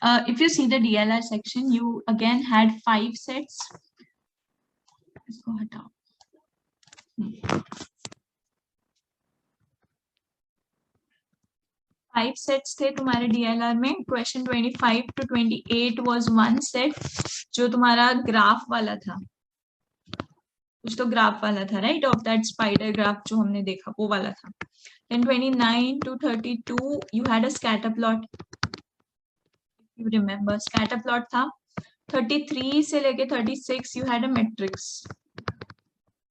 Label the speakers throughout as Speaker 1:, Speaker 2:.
Speaker 1: if you see the DLR section, you again had 5 sets. इसको हटाओ. 5 sets थे तुम्हारे DLR में. Question 25 to 28 was one set जो तुम्हारा ग्राफ वाला था. कुछ तो ग्राफ वाला था, right, of that spider graph जो हमने देखा वो वाला था. Then 29 to 32 you had a scatter plot. You remember scatter plot था. 33 से लेके 36 you had a matrix.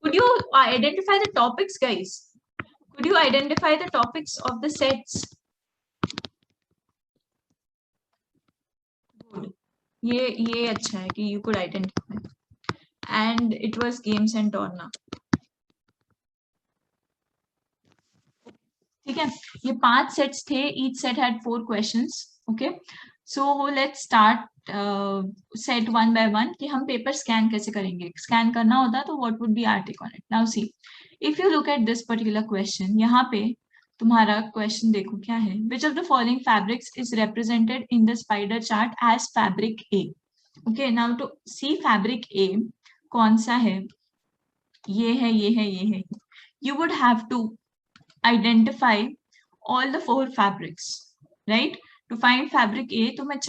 Speaker 1: Could you identify the topics, guys? Could you identify the topics of the sets? Good. ये अच्छा है कि you could identify. And it was games and torna. ठीक है, ये 5 सेट्स थे. Each set had 4 questions. Okay, so let's start set one by one कि हम पेपर स्कैन कैसे करेंगे. स्कैन करना होता तो what would be our take on it. Now see, if you look at this particular question, यहाँ पे तुम्हारा क्वेश्चन देखो क्या है. Which of the following fabrics is represented in the spider chart as fabric A? Okay, now to see fabric A कौन सा है, ये है, ये है, ये है. You would have to identify all the 4 fabrics, right? To find fabric A तुम्हें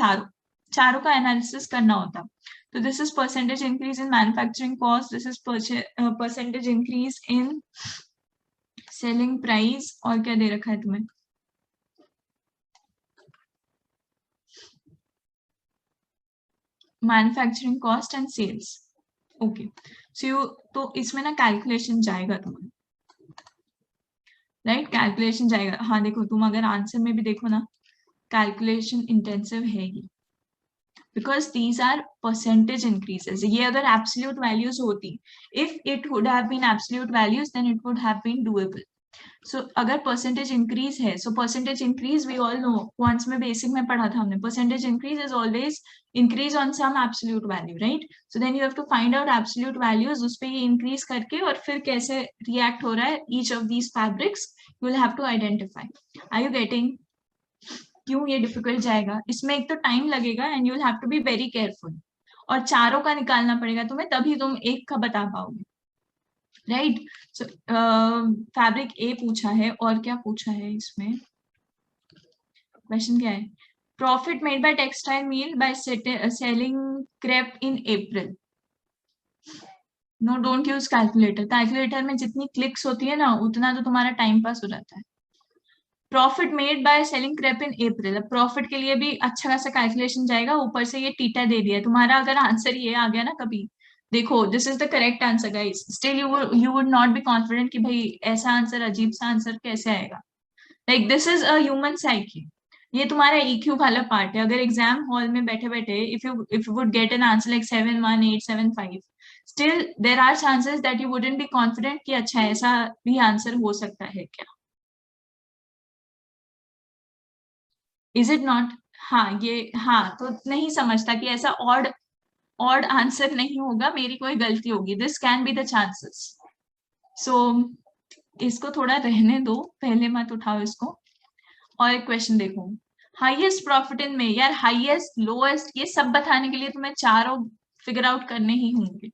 Speaker 1: चारों का एनालिसिस करना होता. तो this is percentage increase in manufacturing cost, this is percentage increase in selling price, और क्या दे रखा है तुम्हें, manufacturing cost and sales. Okay, so तो इसमें ना कैलकुलेशन जाएगा तुम्हें, राइट, कैलकुलेशन जाएगा. हाँ देखो, तुम अगर आंसर में भी देखो ना, कैलकुलेशन इंटेंसिव है ये, because these are percentage increases. ये अगर एब्सोल्यूट वैल्यूज होती, if it would have been absolute values then it would have been doable. So अगर परसेंटेज इंक्रीज है, so percentage increase we all know, quants में basic में पढ़ा था हमने, percentage increase is always increase on some absolute value, right. So then you have to find out absolute values, उस पे ये इंक्रीज करके और फिर कैसे रिएक्ट हो रहा है each of these fabrics, you will have to identify. Are you getting? क्यों ये डिफिकल्ट जाएगा? इसमें एक तो टाइम लगेगा and you will have to be very careful, और चारों का निकालना पड़ेगा तुम्हें, तभी तुम एक का बता पाओगे, राइट. सो फैब्रिक ए पूछा है, और क्या पूछा है इसमें, क्वेश्चन क्या है, profit made by textile mill by selling crepe in April. No, don't use calculator. Calculator में जितनी क्लिक्स होती है ना, उतना तो तुम्हारा टाइम पास हो जाता है. Profit made by selling crepe in April, अब प्रॉफिट के लिए भी अच्छा खासा कैलकुलेशन जाएगा, ऊपर से ये टीटा दे दिया तुम्हारा. अगर आंसर ये आ गया ना कभी, देखो this is the correct answer guys, still you would not be confident कि भाई ऐसा आंसर, अजीब सा आंसर कैसे आएगा. Like this is a human psyche. ये तुम्हारा EQ वाला पार्ट है. अगर एग्जाम हॉल में बैठे बैठे if you would get an answer like 71875, still there are chances that you wouldn't be confident कि अच्छा ऐसा भी आंसर हो सकता है क्या. Is it not? हाँ, ये हाँ, तो नहीं समझता कि ऐसा ऑड आंसर नहीं होगा, मेरी कोई गलती होगी. This can be the chances. So इसको थोड़ा रहने दो, पहले मत उठाओ इसको. और एक क्वेश्चन देखो, हाईएस्ट प्रॉफिट इन में, यार हाईएस्ट लोएस्ट ये सब बताने के लिए तुम्हें चारों फिगर आउट करने ही होंगे.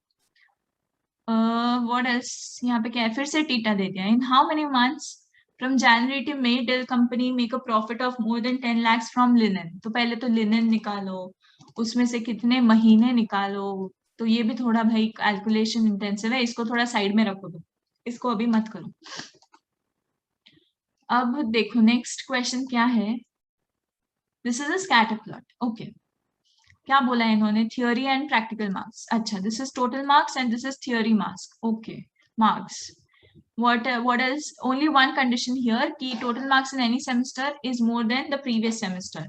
Speaker 1: व्हाट एल्स, यहाँ पे क्या है, फिर से टीटा दे दिया. In how many months from January to May till company make a profit of more than 10 lakhs from linen. तो पहले तो linen निकालो, उसमें से कितने महीने निकालो. तो ये भी थोड़ा भाई कैलकुलेशन इंटेंसिव है, इसको थोड़ा साइड में रखो दो, इसको अभी मत करो. अब देखो नेक्स्ट क्वेश्चन क्या है. This is a scatter plot. Okay, क्या बोला है इन्होंने, थियोरी एंड प्रैक्टिकल मार्क्स. अच्छा, this is total marks and this is theory marks. Okay, marks. What is only one condition here कि total marks in any semester is more than the previous semester.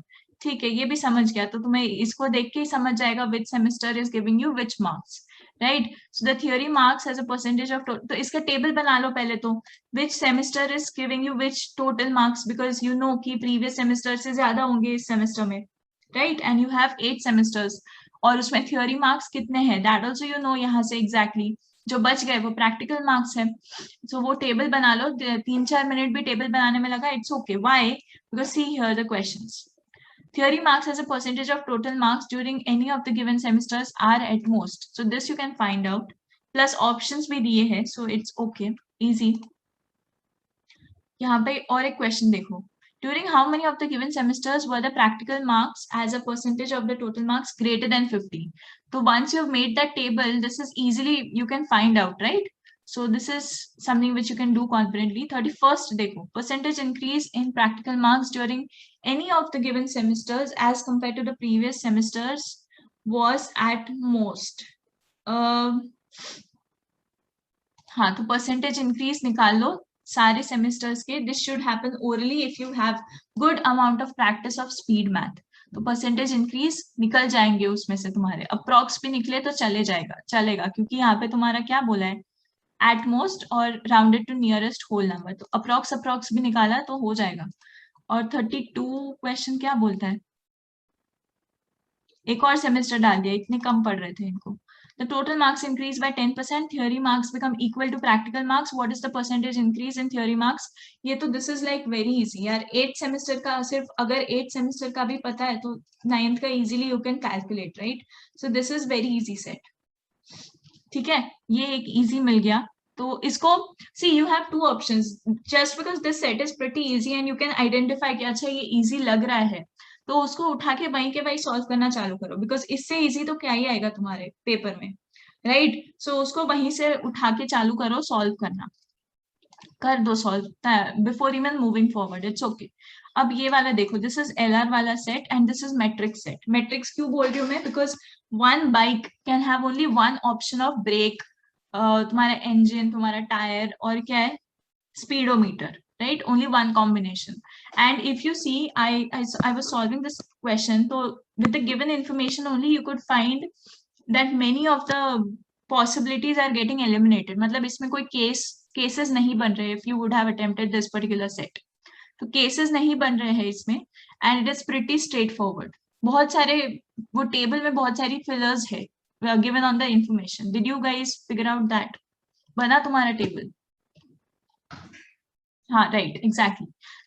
Speaker 1: ठीक है, ये भी समझ गया. तो तुम्हें इसको देख के ही समझ जाएगा which semester is giving you which marks, right? So the theory marks as a percentage of तो इसका टेबल बना लो पहले तो, which semester is giving you which total marks, because you know कि previous semester से ज्यादा होंगे इस semester में, right? And you have 8 semesters, और उसमें theory marks कितने हैं that also you know यहाँ से exactly. जो बच गए वो प्रैक्टिकल मार्क्स है. सो वो टेबल बना लो, 3-4 मिनट भी टेबल बनाने में लगा, it's okay. Why? Because see here the questions. theory marks as a percentage of total marks during any of the given semesters are at most. So this you can find out. Plus options भी दिए हैं, so it's okay, easy. यहाँ पे और एक question देखो. During how many of the given semesters were the practical marks as a percentage of the total marks greater than 50? So once you've made that table, this is easily you can find out, right? So this is something which you can do confidently. 31st देखो, percentage increase in practical marks during any of the given semesters as compared to the previous semesters was at most. हाँ, तो percentage increase निकाल लो सारे semesters के. This should happen orally if you have good amount of practice of speed math. तो percentage increase निकल जाएंगे उसमें से तुम्हारे. अप्रॉक्स भी निकले तो चलेगा क्योंकि यहाँ पे तुम्हारा क्या बोला है, एट मोस्ट और rounded to nearest whole number. तो अप्रॉक्स भी निकाला तो हो जाएगा. और 32 क्वेश्चन क्या बोलता है, एक और सेमेस्टर डाल दिया, इतने कम पढ़ रहे थे इनको. The total marks increase by 10%. Theory marks become equal to practical marks. What is the percentage increase in theory marks? ये तो this is like very easy यार. 8 semester का सिर्फ अगर 8 semester का भी पता है तो 9th का easily you can calculate, right? So this is very easy set. ठीक है, ये एक easy मिल गया. तो इसको see you have two options. Just because this set is pretty easy and you can identify कि अच्छा ये easy लग रहा है, तो उसको उठा के वहीं के वहीं सॉल्व करना चालू करो. बिकॉज इससे इजी तो क्या ही आएगा तुम्हारे पेपर में, राइट? सो उसको वहीं से उठा के चालू करो सॉल्व करना, कर दो solve before even moving forward. It's okay. अब ये वाला देखो, दिस इज एलआर वाला set and this is matrix set. Matrix क्यों बोल रही हूँ मैं, because one bike can have only one option of brake, तुम्हारा इंजन, तुम्हारा टायर और क्या है, speedometer, right? Only one combination. And if you see, I was solving this question, so with the given information only you could find that many of the possibilities are getting eliminated. मतलब इसमें कोई cases नहीं बन रहे if you would have attempted this particular set. तो cases नहीं बन रहे हैं इसमें and it is pretty straightforward. बहुत सारे वो टेबल में बहुत सारी fillers है given on the information. Did you guys figure out that? बना तुम्हारा table? Right, exactly.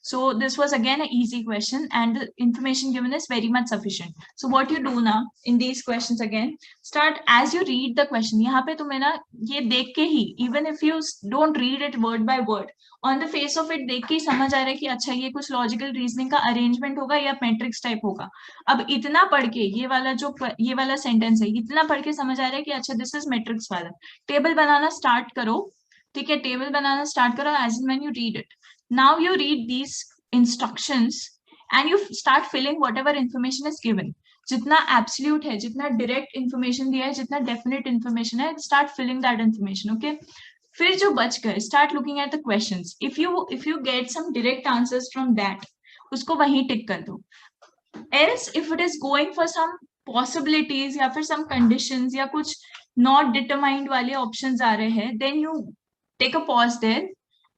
Speaker 1: So this was again an easy question and the information given is very much sufficient. So what you do now in these questions, again start as you read the question. यहाँ पे तुम्हें ना ये देख के ही, even if you don't read it word by word, on the face of it देख के ही समझ आ रहा है कि अच्छा ये कुछ लॉजिकल रीजनिंग का अरेंजमेंट होगा या मैट्रिक्स टाइप होगा. अब इतना पढ़ के ये वाला सेंटेंस है, इतना पढ़ के समझ आ रहा है कि अच्छा दिस इज मैट्रिक्स वाला. टेबल बनाना स्टार्ट करो, ठीक है, टेबल बनाना स्टार्ट करो as and when you read it. Now you read these instructions and you start filling whatever information is given. जितना absolute है, जितना direct information दिया है, जितना definite information है, start filling that information, okay? फिर जो बच गए, start looking at the questions. If you get some direct answers from that, उसको वहीं टिक कर दो. Else if it is going for some possibilities या फिर some conditions या कुछ not determined वाले options आ रहे हैं, then you take a pause there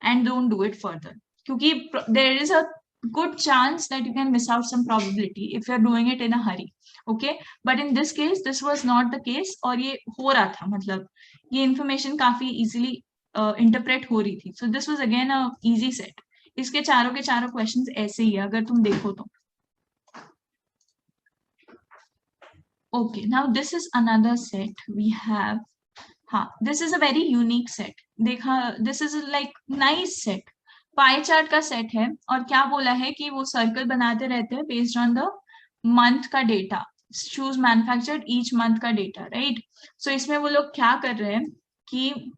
Speaker 1: and don't do it further. क्योंकि there is a good chance that you can miss out some probability if you are doing it in a hurry. Okay, but in this case this was not the case और ये हो रहा था, मतलब ये information काफी easily interpret हो रही थी. So this was again a easy set. इसके चारों के चारों questions ऐसे ही है अगर तुम देखो तो. Okay, now this is another set we have. हाँ, this is a very unique set. देखा, this is a like nice set. Pie chart का सेट है और क्या बोला है कि वो सर्कल बनाते रहते हैं बेस्ड ऑन द मंथ का data. Shoes manufactured each month का डेटा, राइट? सो इसमें वो लोग क्या कर रहे हैं कि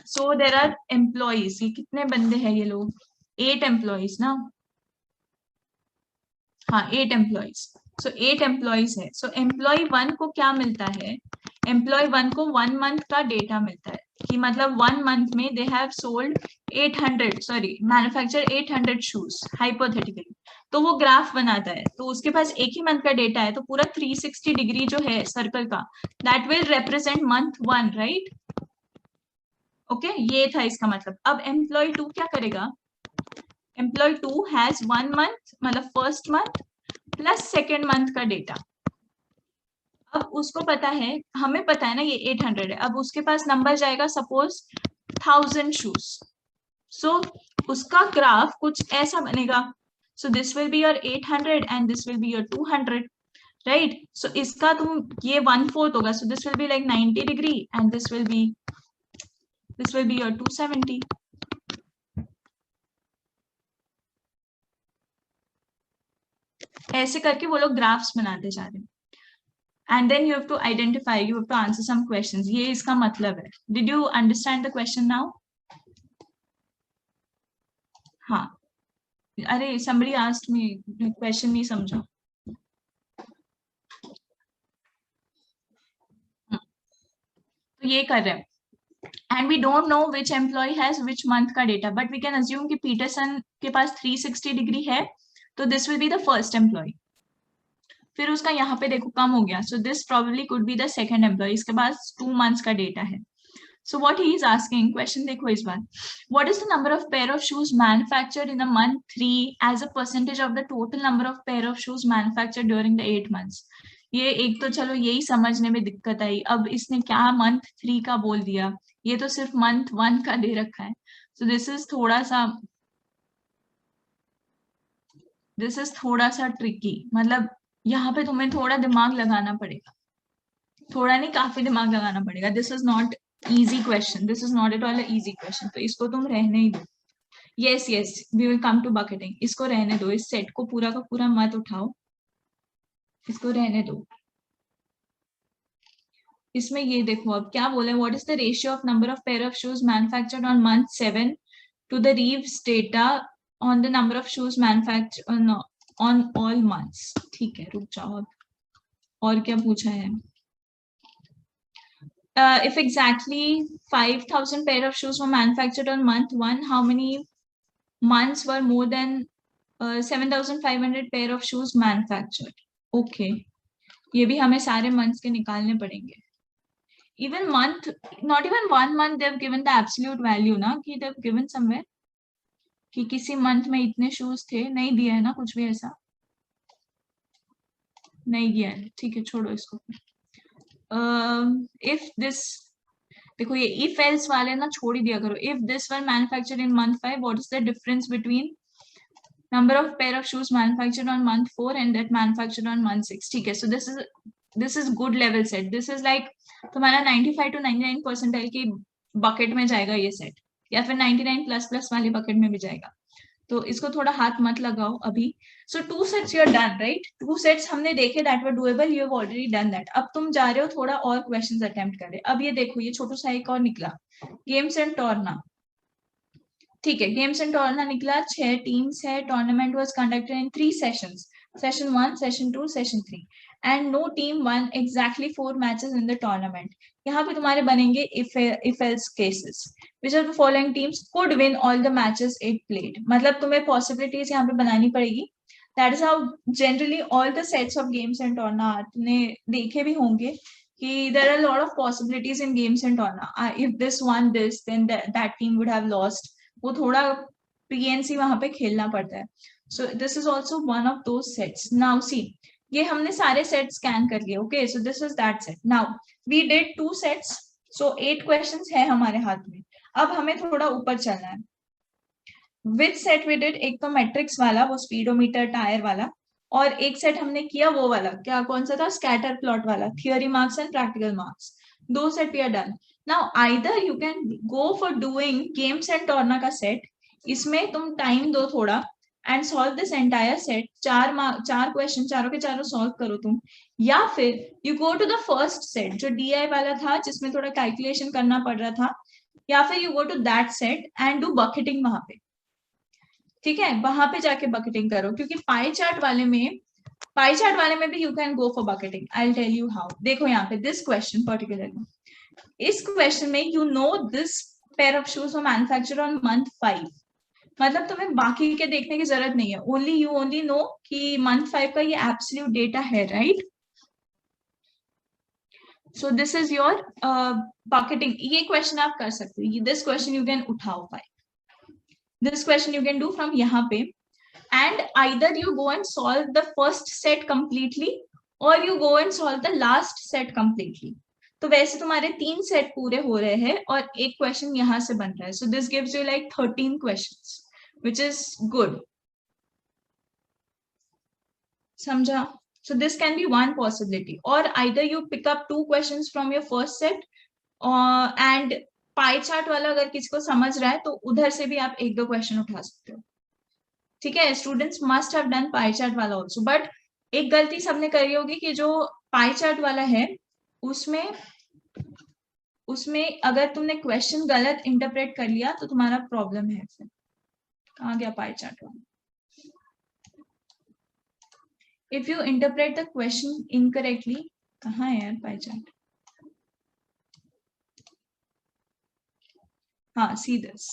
Speaker 1: सो देयर आर एम्प्लॉइज. ये कितने बंदे हैं ये लोग? 8 एम्प्लॉइज ना. हाँ, 8 एम्प्लॉइज. सो 8 एम्प्लॉइज है. सो एम्प्लॉय 1 को क्या मिलता है? एम्प्लॉय 1 को 1 मंथ का डेटा मिलता है कि मतलब 1 मंथ में they have sold 800 manufacture 800 shoes hypothetically. तो वो ग्राफ बनाता है, तो उसके पास एक ही मंथ का डेटा है, तो पूरा 360 डिग्री जो है सर्कल का that will represent month 1, right? Okay, ये था इसका मतलब. अब एम्प्लॉय 2 क्या करेगा? एम्प्लॉय 2 हैज 1 मंथ मतलब first month plus second month का डेटा. अब उसको पता है, हमें पता है ना ये 800 है. अब उसके पास नंबर जाएगा सपोज 1000 शूज. सो उसका ग्राफ कुछ ऐसा बनेगा. So this will be your 800 and this will be your 200, right? So इसका तुम ये 1/4 होगा, so this will be like 90 degree and this will be your 270. ऐसे करके वो लोग ग्राफ्स बनाते जा रहे हैं. And then you have to identify, you have to answer some questions. ये इसका मतलब है. Did you understand the question now? हाँ. अरे somebody asked me question, नहीं समझा. तो ये कर रहे हैं. And we don't know which employee has which month का data, but we can assume कि Peterson के पास 360 degree है, तो this will be the first employee. फिर उसका यहाँ पे देखो कम हो गया, so this probably could be the second employee. इसके पास 2 months का data है. So what he is asking, question देखो इस बार, what is the number of pair of shoes manufactured in the month 3 as a percentage of the total number of pair of shoes manufactured during the 8 months? ये एक तो चलो यही समझने में दिक्कत आई. अब इसने क्या मंथ 3 का बोल दिया, ये तो सिर्फ मंथ 1 का दे रखा है. So this is थोड़ा सा ट्रिकी. मतलब यहाँ पे तुम्हें थोड़ा दिमाग लगाना पड़ेगा, थोड़ा नहीं काफी दिमाग लगाना पड़ेगा. This is not easy question, this is not at all an easy question. तो इसको तुम रहने ही दो. yes we will come to bucketing. इसको रहने दो, इस सेट को पूरा का पूरा मत उठाओ, इसको रहने दो. इसमें ये देखो अब क्या बोले, what is the ratio of number of pair of shoes manufactured on month 7 to the Reeves data on the number of shoes manufactured on all months. ठीक है, रुक जाओ अब. और क्या पूछा है? If exactly 5,000 pair of shoes were manufactured on month 1, how many months were more than 7,500 pair of shoes manufactured? Okay, ये भी हमें सारे months के निकालने पड़ेंगे. Even month, not even 1 month they have given the absolute value ना, कि they have given somewhere कि किसी month में इतने shoes थे, नहीं दिया है ना कुछ भी ऐसा, नहीं दिया है. ठीक है, छोड़ो इसको. If this, देखो ये if else वाले ना छोड़ ही दिया करो. If this were manufactured in month 5, what is the difference between number of pair of shoes manufactured on month 4 and that manufactured on month 6? ठीक है, so this is good level set. This is like तुम्हारा 95 to 99 percentile की bucket में जाएगा ये set, या फिर 99 plus plus वाली बकेट में भी जाएगा. तो इसको थोड़ा हाथ मत लगाओ अभी. So 2 sets you are done, right? 2 sets हमने देखे, that were doable, you have already done that. अब तुम जा रहे हो थोड़ा और क्वेश्चंस अटेम्प्ट करें. अब ये देखो, ये छोटा सा एक और निकला, गेम्स एंड टॉर्ना. ठीक है, गेम्स एंड टॉर्ना निकला, 6 टीम्स है. Tournament was conducted in 3 sessions, session 1, session 2, session 3, and no team won exactly 4 matches in the tournament. यहाँ पे तुम्हारे बनेंगे if else cases. Which of the following teams could win all the matches it played? मतलब तुम्हें possibilities यहाँ पे बनानी पड़ेगी. That is how generally all the sets of games and torna तुमने देखे भी होंगे कि there are a lot of possibilities in games and torna. If this won this, then that team would have lost. वो थोड़ा PNC वहाँ पे खेलना पड़ता है. So this is also one of those sets. Now see, ये हमने सारे सेट स्कैन कर लिए. Okay, so this is that set. Now we did 2 sets, so 8 questions है हमारे हाथ में. अब हमें थोड़ा ऊपर चलना है. विच सेट वी डिड? एक तो मैट्रिक्स वाला, वो स्पीडोमीटर टायर वाला, और एक सेट हमने किया वो वाला, क्या कौन सा था? स्कैटर प्लॉट वाला, theory marks and practical marks. 2 set we are done. Now either you can go for doing games and टॉर्ना का सेट. इसमें तुम टाइम दो थोड़ा and solve this entire set. 4 question चारों के चारों सॉल्व करो तुम, या फिर you go to the first set जो DI वाला था जिसमें थोड़ा कैलकुलेशन करना पड़ रहा था, या फिर you go to that set and do bucketing वहां पे. ठीक है, वहां पे जाके bucketing करो, क्योंकि पाई चार्ट वाले में भी you can go for bucketing. I'll tell you how. देखो यहाँ पे this question particularly, इस क्वेश्चन में you know this pair of shoes were manufactured on month 5. मतलब तुम्हें बाकी के देखने की जरूरत नहीं है, ओनली नो कि मंथ 5 का ये एब्सोल्यूट डेटा है, right? So this is your bucketing. ये क्वेश्चन आप कर सकते हो. दिस क्वेश्चन यू कैन उठाओ this question you can do from यहाँ पे, and either you go and solve the first set completely और you go and solve the last set completely. तो वैसे तुम्हारे 3 सेट पूरे हो रहे हैं और एक क्वेश्चन यहाँ से बन रहा है. So this gives you like 13 questions, which is good. समझा? So this can be one possibility, or either you pick up 2 questions from your first set, and pie chart वाला अगर किसी को समझ रहा है तो उधर से भी आप 1-2 क्वेश्चन उठा सकते हो. ठीक है, students must have done pie chart वाला ऑल्सो. बट एक गलती सबने करी होगी कि जो पाई चार्ट वाला है उसमें अगर तुमने क्वेश्चन गलत इंटरप्रेट कर लिया तो तुम्हारा प्रॉब्लम है. फिर कहाँ गया पाई चार्ट वाला? If you interpret the question incorrectly, कहाँ है यार पाई चार्ट? हाँ, see this.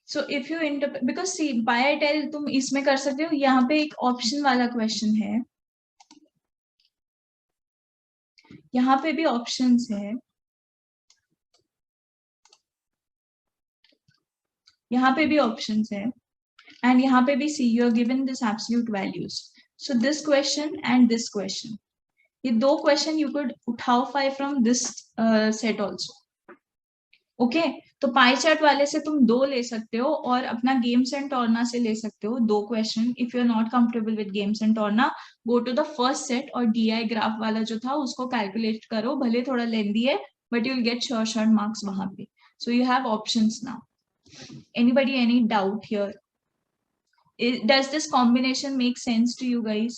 Speaker 1: So if you interpret, because see by I tell तुम इसमें कर सकते हो. यहाँ पे एक ऑप्शन वाला क्वेश्चन है, यहाँ पे भी ऑप्शंस है, यहाँ पे भी ऑप्शंस है, and यहाँ पे भी see you are given this absolute values. So this question and this question, ये दो क्वेश्चन you could उठाओ 5 from this set also. Okay, तो पाई चार्ट वाले से तुम 2 ले सकते हो और अपना गेम्स एंड टॉर्ना से ले सकते हो 2 question. If you are not comfortable with games and टॉर्ना, go to the first set और डीआई ग्राफ वाला जो था उसको कैलकुलेट करो. भले थोड़ा लेंदी है but you will get sure marks वहां पे. So you have options now. Anybody any doubt here? Does this combination make sense to you guys?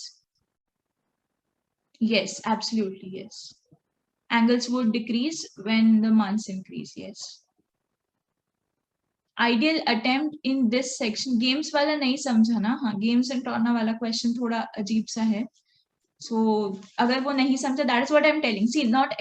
Speaker 1: Yes, absolutely yes. Angles would decrease when the months increase. Yes. Ideal attempt in this section. Games वाला नहीं समझा ना? हाँ, games and टॉर्ना वाला question थोड़ा अजीब सा है. So अगर वो नहीं समझा, that is what I'm telling. See, not